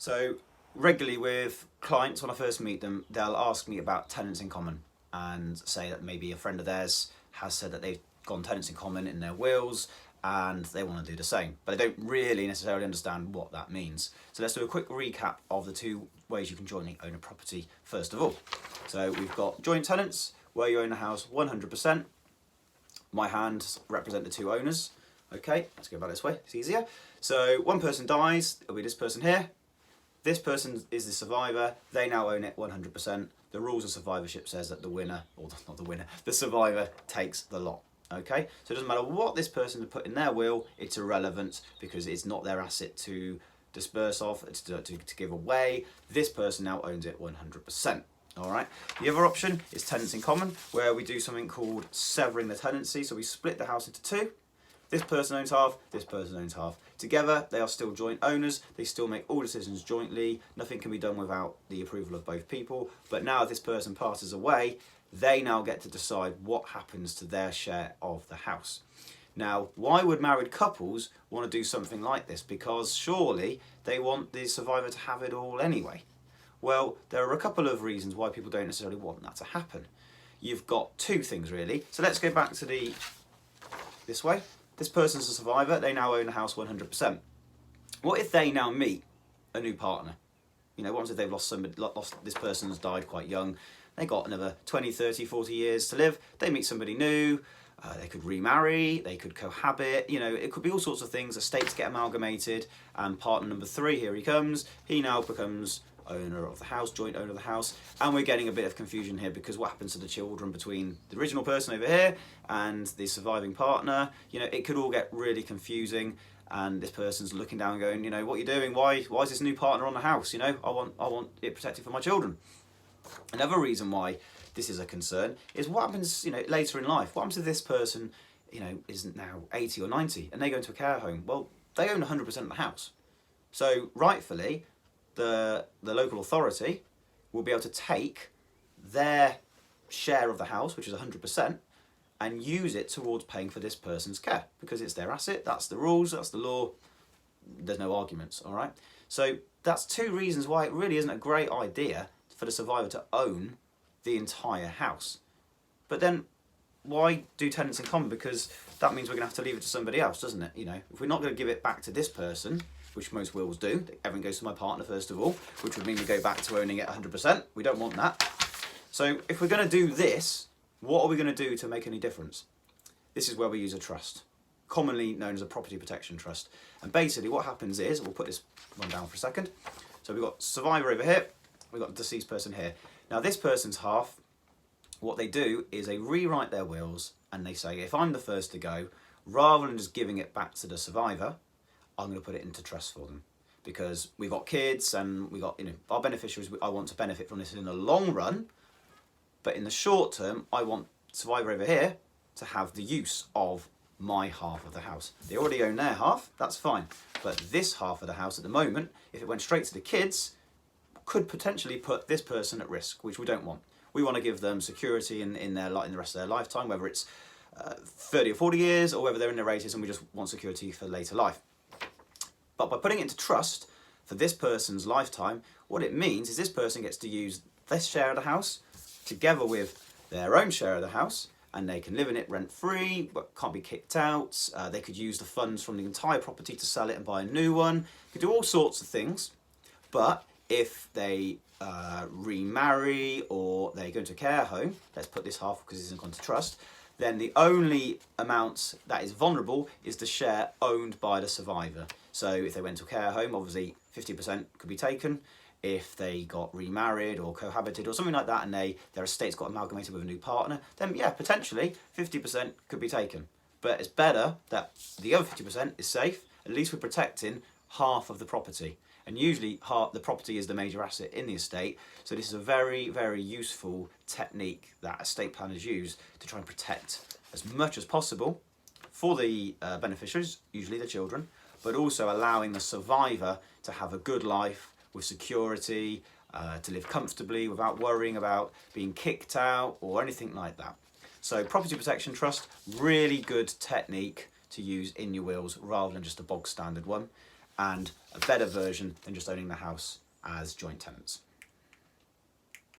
So regularly with clients, when I first meet them, they'll ask me about tenants in common and say that maybe a friend of theirs has said that they've gone tenants in common in their wills and they want to do the same, but they don't really necessarily understand what that means. So let's do a quick recap of the two ways you can jointly own a property first of all. So we've got joint tenants, where you own a house 100%. My hands represent the two owners. Okay, let's go about this way, it's easier. So one person dies, it'll be this person here. This person is the survivor, they now own it 100%. The rules of survivorship says that the winner, or not the winner, the survivor takes the lot. Okay, so it doesn't matter what this person has put in their will, it's irrelevant because it's not their asset to disperse off, to give away. This person now owns it 100%. All right. The other option is tenants in common, where we do something called severing the tenancy. So we split the house into two. This person owns half, this person owns half. Together, they are still joint owners. They still make all decisions jointly. Nothing can be done without the approval of both people. But now if this person passes away, they now get to decide what happens to their share of the house. Now, why would married couples want to do something like this? Because surely they want the survivor to have it all anyway. Well, there are a couple of reasons why people don't necessarily want that to happen. You've got two things really. So let's go back to this way. This person's a survivor, they now own the house 100%. What if they now meet a new partner? You know, what if they've lost this person's died quite young, they got another 20, 30, 40 years to live, they meet somebody new, they could remarry, they could cohabit, you know, it could be all sorts of things, estates get amalgamated, and partner number 3, here he comes, he now becomes owner of the house, joint owner of the house, and we're getting a bit of confusion here because what happens to the children between the original person over here and the surviving partner? You know, it could all get really confusing, and this person's looking down and going, you know, what are you doing? Why is this new partner on the house? You know, I want it protected for my children. Another reason why this is a concern is what happens, you know, later in life. What happens if this person, you know, isn't now 80 or 90 and they go into a care home? Well, they own 100% of the house. So rightfully, the local authority will be able to take their share of the house, which is 100%, and use it towards paying for this person's care because it's their asset, that's the rules, that's the law, there's no arguments, all right? So that's two reasons why it really isn't a great idea for the survivor to own the entire house. But then why do tenants in common? Because that means we're going to have to leave it to somebody else, doesn't it? You know, if we're not going to give it back to this person, which most wills do, everything goes to my partner first of all, which would mean we go back to owning it 100%. We don't want that. So if we're going to do this, what are we going to do to make any difference? This is where we use a trust, commonly known as a property protection trust. And basically what happens is, we'll put this one down for a second. So we've got survivor over here, we've got the deceased person here. Now this person's half, what they do is they rewrite their wills and they say, if I'm the first to go, rather than just giving it back to the survivor, I'm going to put it into trust for them because we've got kids and we got, you know, our beneficiaries. I want to benefit from this in the long run, but in the short term, I want survivor over here to have the use of my half of the house. They already own their half, that's fine. But this half of the house at the moment, if it went straight to the kids, could potentially put this person at risk, which we don't want. We want to give them security in the rest of their lifetime, whether it's 30 or 40 years or whether they're in their 80s and we just want security for later life. But by putting it into trust for this person's lifetime, what it means is this person gets to use this share of the house together with their own share of the house, and they can live in it rent-free, but can't be kicked out. They could use the funds from the entire property to sell it and buy a new one. They could do all sorts of things. But if they remarry or they go into a care home, let's put this half because it's gone to trust, then the only amount that is vulnerable is the share owned by the survivor. So if they went to a care home, obviously 50% could be taken. If they got remarried or cohabited or something like that and their estate's got amalgamated with a new partner, then yeah, potentially 50% could be taken. But it's better that the other 50% is safe. At least we're protecting half of the property. And usually the property is the major asset in the estate. So this is a very, very useful technique that estate planners use to try and protect as much as possible for the beneficiaries, usually the children, but also allowing the survivor to have a good life with security, to live comfortably without worrying about being kicked out or anything like that. So property protection trust, really good technique to use in your wills rather than just a bog standard one. and a better version than just owning the house as joint tenants.